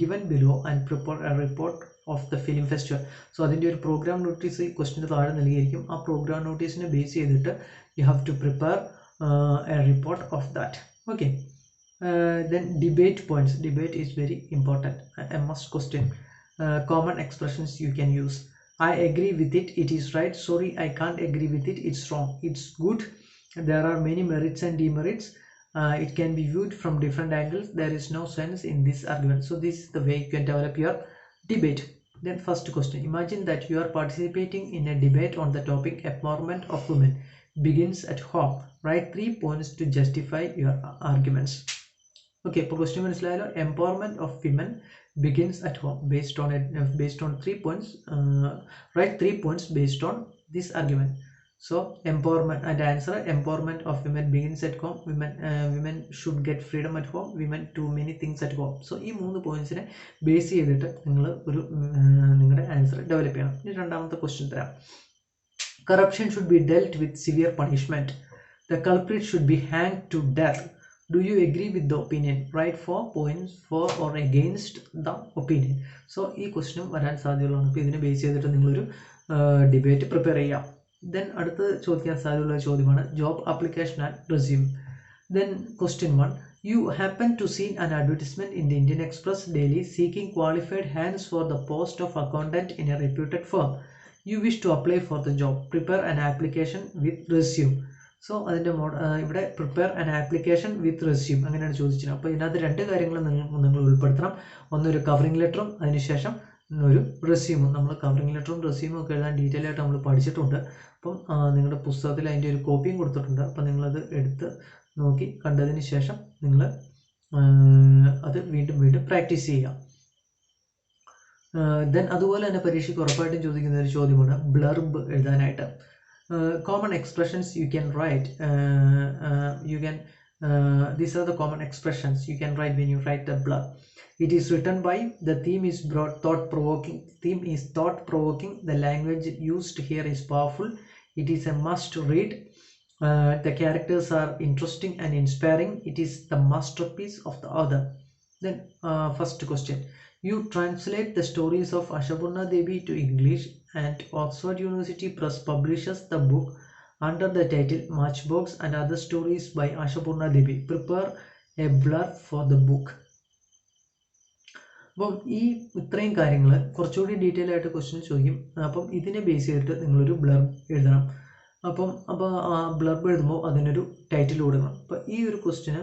A: given below and prepare a report of the film festival. So അതിൻ്റെ ഒരു programme notice ഈ ക്വസ്റ്റിൻ്റെ താഴെ നൽകിയിരിക്കും. ആ programme നോട്ടീസിനെ base ചെയ്തിട്ട് you have to prepare a report of that. Okay, then debate points. Debate is very important, a must question. Common expressions you can use: I agree with it, it is right. Sorry, I can't agree with it, it's wrong. It's good, there are many merits and demerits. It can be viewed from different angles. There is no sense in this argument. So this is the way you can develop your debate. Then first question, imagine that you are participating in a debate on the topic empowerment of women. Begins at home. Write 3 points to justify your arguments. Okay, question മനസ്സിലായല്ലോ. Empowerment of women begins at home. Based on 3 points, write 3 points based on this argument. So empowerment, and answer: empowerment of women begins at home. Women should get freedom at home. Women do many things at home. So ഈ 3 പോയിന്റ്സിനെ base ചെയ്തിട്ട് നിങ്ങൾ ഒരു നിങ്ങളുടെ answer develop ചെയ്യണം. ഇനി രണ്ടാമത്തെ question തരാം. Corruption should be dealt with severe punishment. The culprit should be hanged to death. Do you agree with the opinion? Write 4 points for or against the opinion. So ഈ ക്വസ്റ്റ്യനും വരാൻ സാധ്യതയുള്ളതാണ്. അപ്പോൾ ഇതിനെ base ചെയ്തിട്ട് നിങ്ങളൊരു ഡിബേറ്റ് പ്രിപ്പയർ ചെയ്യാം. Then അടുത്ത് ചോദിക്കാൻ സാധ്യതയുള്ള ചോദ്യമാണ് job application and resume. Then question 1. You happen to see an advertisement in the Indian Express daily seeking qualified hands for the post of accountant in a reputed firm. You wish to apply for the job. Prepare an application with resume. So അതിൻ്റെ ഇവിടെ prepare an application with resume അങ്ങനെയാണ് ചോദിച്ചത്. അപ്പോൾ ഇതിനകത്ത് രണ്ട് കാര്യങ്ങൾ നിങ്ങൾ ഉൾപ്പെടുത്തണം. ഒന്നൊരു കവറിംഗ് ലെറ്ററും അതിനുശേഷം ഒരു റെസ്യൂമും. നമ്മൾ കവറിംഗ് ലെറ്ററും റെസ്യൂമും ഒക്കെ എഴുതാൻ ഡീറ്റെയിൽ ആയിട്ട് നമ്മൾ പഠിച്ചിട്ടുണ്ട്. അപ്പം നിങ്ങളുടെ പുസ്തകത്തിൽ അതിൻ്റെ ഒരു കോപ്പിയും കൊടുത്തിട്ടുണ്ട്. അപ്പം നിങ്ങളത് എടുത്ത് നോക്കി കണ്ടതിന് ശേഷം നിങ്ങൾ അത് വീണ്ടും പ്രാക്ടീസ് ചെയ്യുക. ദെൻ അതുപോലെ തന്നെ പരീക്ഷയ്ക്ക് ഉറപ്പായിട്ടും ചോദിക്കുന്ന ഒരു ചോദ്യമാണ് ബ്ലർബ് എഴുതാനായിട്ട്. Common expressions you can write. These are the common expressions you can write when you write a blurb. It is written by, the theme is thought-provoking. The language used here is powerful. It is a must read. The characters are interesting and inspiring. It is the masterpiece of the author. Then first question. You translate the stories of Ashapurna Devi to English, and Oxford University Press publishes the book under the title Matchbox and Other Stories by Ashapurna Devi. Prepare a blurb for the book. അപ്പം ഇത്രയും കാര്യങ്ങൾ കുറച്ചുകൂടി detail ആയിട്ട് question ചോദിക്കും. അപ്പം ഇതിനെ base ചെയ്തിട്ട് നിങ്ങളൊരു ബ്ലർബ് എഴുതണം. അപ്പോൾ ആ ബ്ലർബ് എഴുതുമ്പോൾ അതിനൊരു ടൈറ്റിൽ കൊടുക്കണം. അപ്പോൾ ഈ ഒരു ക്വസ്റ്റ്യന്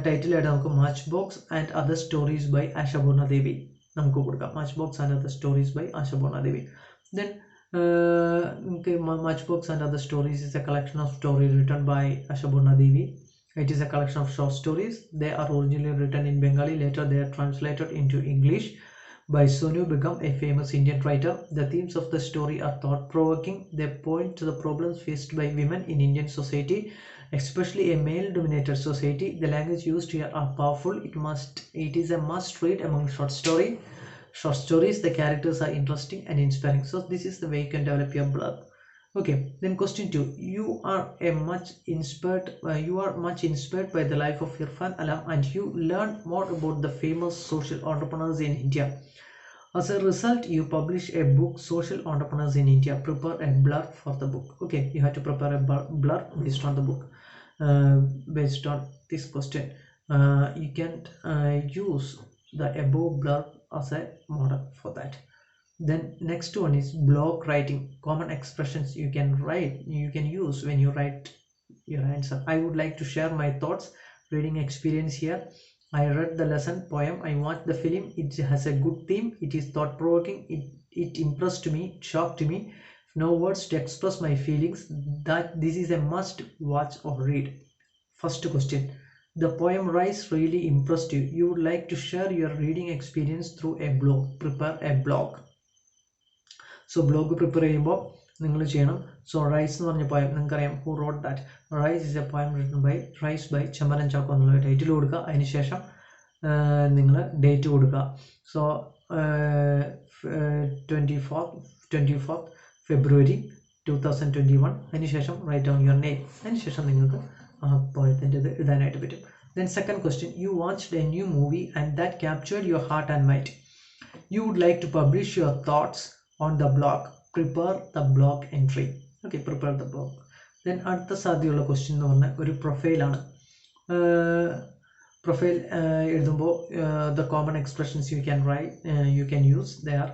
A: ടൈറ്റിലായിട്ട് നമുക്ക് match box and other stories by Ashapurna Devi നമുക്ക് കൊടുക്കാം. Match box and other stories by Ashapurna Devi. Then match box and other stories is a collection of stories written by Ashapurna Devi. It is a collection of short stories. They are originally written in Bengali. Later they are translated into English by Sonu Begum, a famous Indian writer. The themes of the story are thought-provoking. They point to the problems faced by women in Indian society, especially a male-dominated society. The language used here are powerful. It is a must-read among short stories. The characters are interesting and inspiring. So this is the way you can develop your blurb. Okay, then question 2. You are much inspired by the life of Irfan Alam, and you learn more about the famous social entrepreneurs in India. As a result, you publish a book, Social Entrepreneurs in India. Prepare a blurb for the book. Okay, you have to prepare a blurb based on the book. Based on this question, you can use the above blurb as a model for that. Then next one is blog writing. Common expressions you can use when you write your answer. I would like to share my thoughts, reading experience here. I read the lesson poem. I watched the film. It has a good theme. It is thought-provoking. It impressed me, shocked me. No words to express my feelings. That this is a must watch or read. First question. The poem Rise really impressed you. You would like to share your reading experience through a blog. Prepare a blog. So blog prepare ചെയ്യുമ്പോൾ നിങ്ങൾ ചെയ്യണം. So rice എന്ന് പറഞ്ഞ poem നിങ്ങൾക്കറിയാം. Who wrote that? Rice is a poem written by Chemmanam Chacko എന്നുള്ള title കൊടുക്കുക. അതിനുശേഷം നിങ്ങൾ ഡേറ്റ് കൊടുക്കുക. So 24th February 2021. അതിനുശേഷം റൈറ്റ് ഡൗൺ യുവർ നെയിം. അതിനുശേഷം നിങ്ങൾക്ക് ആ പോയത്തിൻ്റെ ഇത് എഴുതാനായിട്ട് പറ്റും. Then second question. You watched a new movie and that captured your heart and mind. You would like to publish your thoughts on the blog. Prepare the blog entry. Okay, prepare the blog. Then അടുത്ത സാധ്യതയുള്ള question എന്ന് പറഞ്ഞാൽ ഒരു പ്രൊഫൈലാണ്. Profile എഴുതുമ്പോൾ the common expressions you can use. They are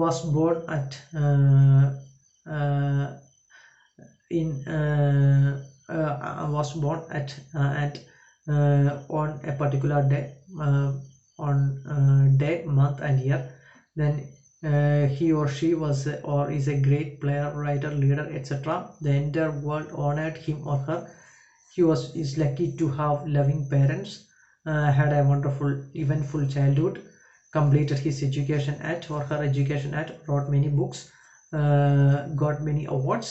A: was born at and on a particular day, day, month and year. Then he or she was or is a great player, writer, leader, etc. The entire world honored him or her. He is lucky to have loving parents, had a wonderful eventful childhood, completed his education at or her education at, wrote many books, got many awards,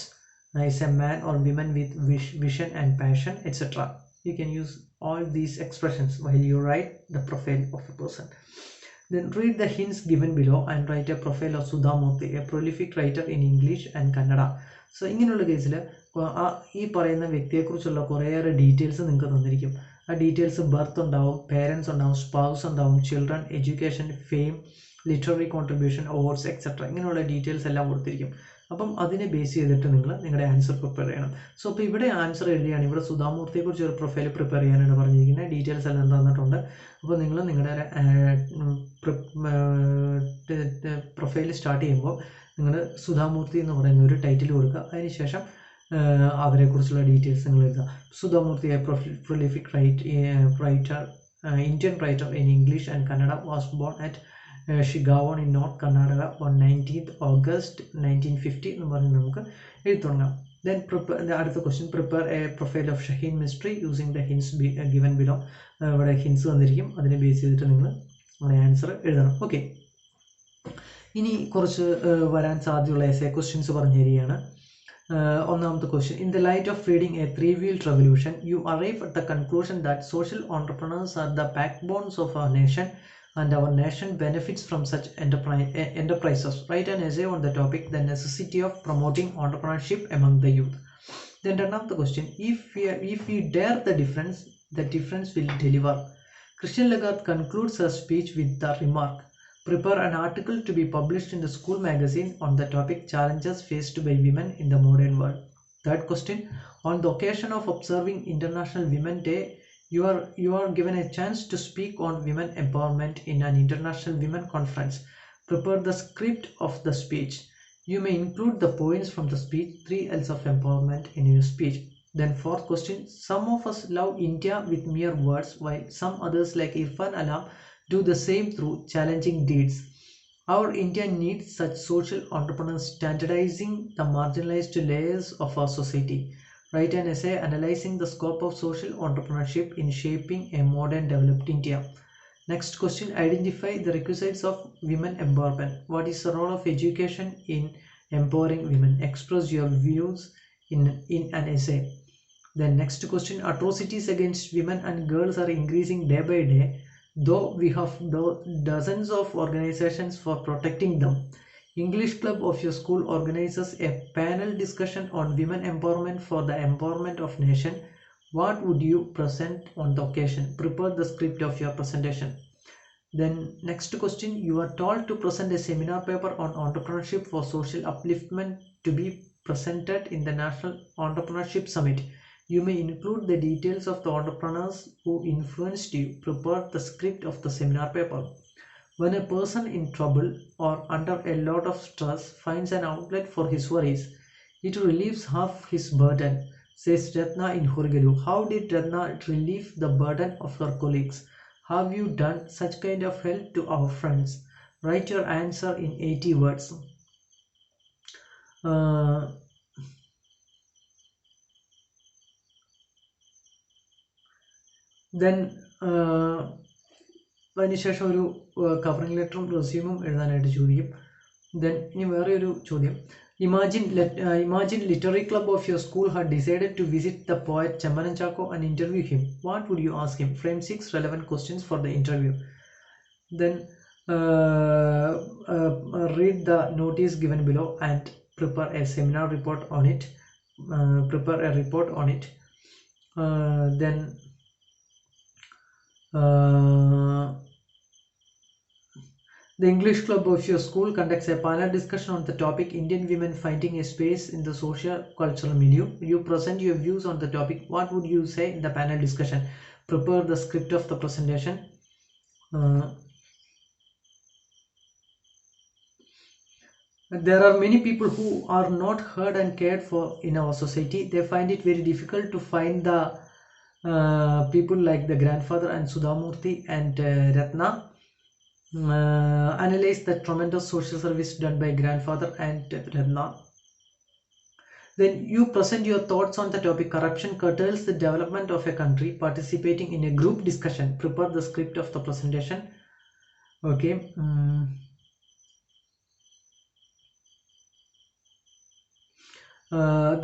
A: is a man or woman with vision and passion, etc. You can use all these expressions while you write the profile of a person. Then read the hints given below and write a profile of Sudha Murthy, a prolific writer in English and Kannada. So ഇങ്ങനെയുള്ള കേസിൽ ഈ പറയുന്ന വ്യക്തിയെക്കുറിച്ചുള്ള കുറേയേറെ details നിങ്ങൾക്ക് തന്നിരിക്കും. ആ details birth ഉണ്ടാവും, parents ഉണ്ടാവും, സ്പൗസ് ഉണ്ടാവും, children, education, fame, literary contribution, awards, etcetera. ഇങ്ങനെയുള്ള ഡീറ്റെയിൽസ് എല്ലാം കൊടുത്തിരിക്കും. അപ്പം അതിനെ ബേസ് ചെയ്തിട്ട് നിങ്ങൾ നിങ്ങളുടെ ആൻസർ പ്രിപ്പയർ ചെയ്യണം. സോ അപ്പോൾ ഇവിടെ ആൻസർ എഴുതിയാണ്. ഇവിടെ സുധാമൂർത്തിയെക്കുറിച്ച് ഒരു പ്രൊഫൈൽ പ്രിപ്പയർ ചെയ്യാനാണ് പറഞ്ഞിരിക്കുന്നത്. ഡീറ്റെയിൽസ് എല്ലാം തന്നിട്ടുണ്ട്. അപ്പോൾ നിങ്ങൾ നിങ്ങളുടെ പ്രൊഫൈൽ സ്റ്റാർട്ട് ചെയ്യുമ്പോൾ നിങ്ങൾ സുധാമൂർത്തി എന്ന് പറയുന്ന ഒരു ടൈറ്റിൽ കൊടുക്കുക. അതിനുശേഷം അവരെക്കുറിച്ചുള്ള ഡീറ്റെയിൽസ് നിങ്ങൾ എഴുതുക. Sudha Murty, A prolific writer, Indian writer in English and Kannada, was born at Shigawon in North Karnataka on 19th August 1950 എന്ന് പറഞ്ഞ് നമുക്ക് എഴുതി തുടങ്ങാം. Then അടുത്ത question, prepare A profile of Shaheen mystery using the hints given below. ഇവിടെ hints വന്നിരിക്കും, അതിനെ base ചെയ്തിട്ട് നിങ്ങൾ നമ്മുടെ ആൻസർ എഴുതണം. ഓക്കെ, ഇനി കുറച്ച് വരാൻ സാധ്യതയുള്ള എസ്സേ ക്വസ്റ്റ്യൻസ് പറഞ്ഞു തരികയാണ്. ഒന്നാമത്തെ question, in the light of reading a three wheeled revolution you arrive at the conclusion that social entrepreneurs are the backbones of our nation and our nation benefits from such enterprises. Write an essay on the topic, the necessity of promoting entrepreneurship among the youth. Then another question, if we dare the difference will deliver. Christian Lagarde concludes her speech with the remark, prepare an article to be published in the school magazine on the topic, challenges faced by women in the modern world. Third question, on the occasion of observing International Women's Day, you are given a chance to speak on women empowerment in an international women conference. Prepare the script of the speech. You may include the points from the speech, 3 L's of empowerment, in your speech. Then fourth question, some of us love India with mere words, while some others like Irfan Alam do the same through challenging deeds. Our India needs such social entrepreneurs standardizing the marginalized layers of our society. Write an essay analyzing the scope of social entrepreneurship in shaping a modern developed India. Next question, identify the requisites of women empowerment. What is the role of education in empowering women? Express your views in an essay. Then next question, atrocities against women and girls are increasing day by day, though we have dozens of organizations for protecting them. English club of your school organizes a panel discussion on women empowerment for the empowerment of nation. What would you present on the occasion? Prepare the script of your presentation. Then next question, you are told to present a seminar paper on entrepreneurship for social upliftment to be presented in the National Entrepreneurship Summit. You may include the details of the entrepreneurs who influenced you. Prepare the script of the seminar paper. When a person in trouble or under a lot of stress finds an outlet for his worries, it relieves half his burden, says Ratna in Hurgalu. How did Ratna relieve the burden of her colleagues? Have you done such kind of help to our friends? Write your answer in 80 words. Then അതിനുശേഷം ഒരു covering ലെറ്ററും റെസ്യൂമും എഴുതാനായിട്ട് ചോദിക്കും. Then ഇനി വേറെ ഒരു ചോദ്യം, imagine literary club of your school had decided to visit the poet Chemmanam Chacko and interview him. What would you ask him? Frame 6 relevant questions for the interview. Then read the notice given below and prepare a seminar report on it. Then the English club of your school conducts a panel discussion on the topic, Indian women finding a space in the socio-cultural milieu. You present your views on the topic. What would you say in the panel discussion? Prepare the script of the presentation. There are many people who are not heard and cared for in our society. They find it very difficult to find the people like the grandfather and Sudhamurthy and Ratna. Analyze the tremendous social service done by grandfather and Ratna. Then you present your thoughts on the topic, corruption curtails the development of a country. Participating in a group discussion. Prepare the script of the presentation. Okay.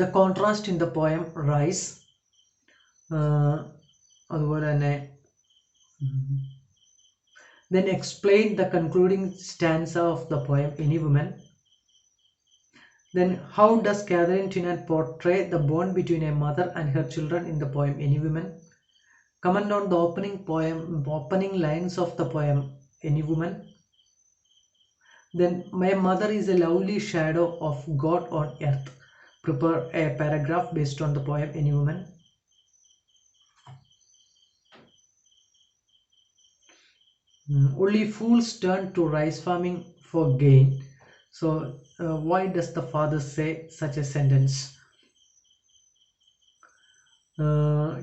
A: The contrast in the poem Rise. അതുപോലെ തന്നെ then explain the concluding stanza of the poem Any Woman. Then how does Catherine Tennant portray the bond between a mother and her children in the poem Any Woman? Comment on the opening lines of the poem Any Woman. Then, my mother is a lovely shadow of God on earth. Prepare a paragraph based on the poem Any Woman. Only fools turn to rice farming for gain. So, why does the father say such a sentence?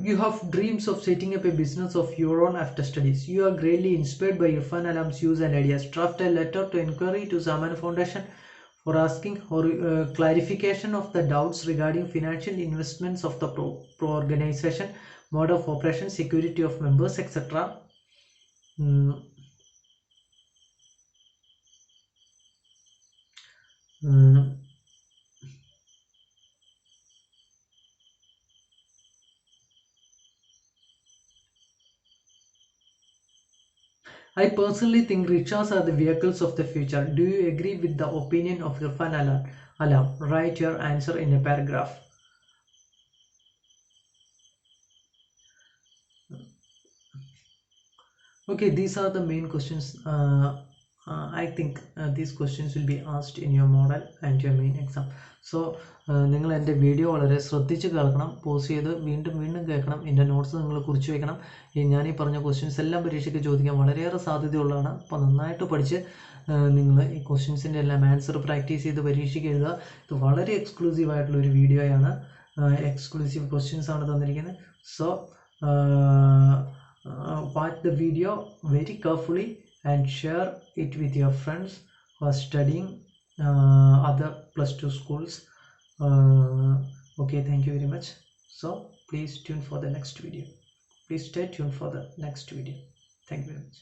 A: You have dreams of setting up a business of your own after studies. You are greatly inspired by Irfan Alam's views and ideas. Draft a letter to inquiry to Zaman Foundation for asking for clarification of the doubts regarding financial investments of the pro-organization, mode of operation, security of members, etc. Mm, mm, I personally think rickshaws are the vehicles of the future. Do you agree with the opinion of Irfan Alam? Write your answer in a paragraph. Okay, these are the main questions. I think these questions will be asked in your model and your main exam. So നിങ്ങൾ എൻ്റെ video വളരെ ശ്രദ്ധിച്ച് കേൾക്കണം, pose ചെയ്ത് വീണ്ടും വീണ്ടും കേൾക്കണം, എൻ്റെ നോട്ട്സ് നിങ്ങൾ കുറിച്ച് വയ്ക്കണം. ഞാൻ ഈ പറഞ്ഞ ക്വസ്റ്റ്യൻസ് എല്ലാം പരീക്ഷയ്ക്ക് ചോദിക്കാൻ വളരെയേറെ സാധ്യതയുള്ളതാണ്. അപ്പോൾ നന്നായിട്ട് പഠിച്ച് നിങ്ങൾ ഈ ക്വസ്റ്റ്യൻസിൻ്റെ എല്ലാം ആൻസർ പ്രാക്ടീസ് ചെയ്ത് പരീക്ഷയ്ക്ക് എഴുതുക. ഇത് വളരെ എക്സ്ക്ലൂസീവ് ആയിട്ടുള്ള ഒരു വീഡിയോയാണ്, എക്സ്ക്ലൂസീവ് ക്വസ്റ്റ്യൻസ് ആണ് തന്നിരിക്കുന്നത്. So watch the video very carefully and share it with your friends who are studying other +2 schools. Okay, thank you very much. So please tune for the next video. Please stay tuned for the next video. Thank you very much.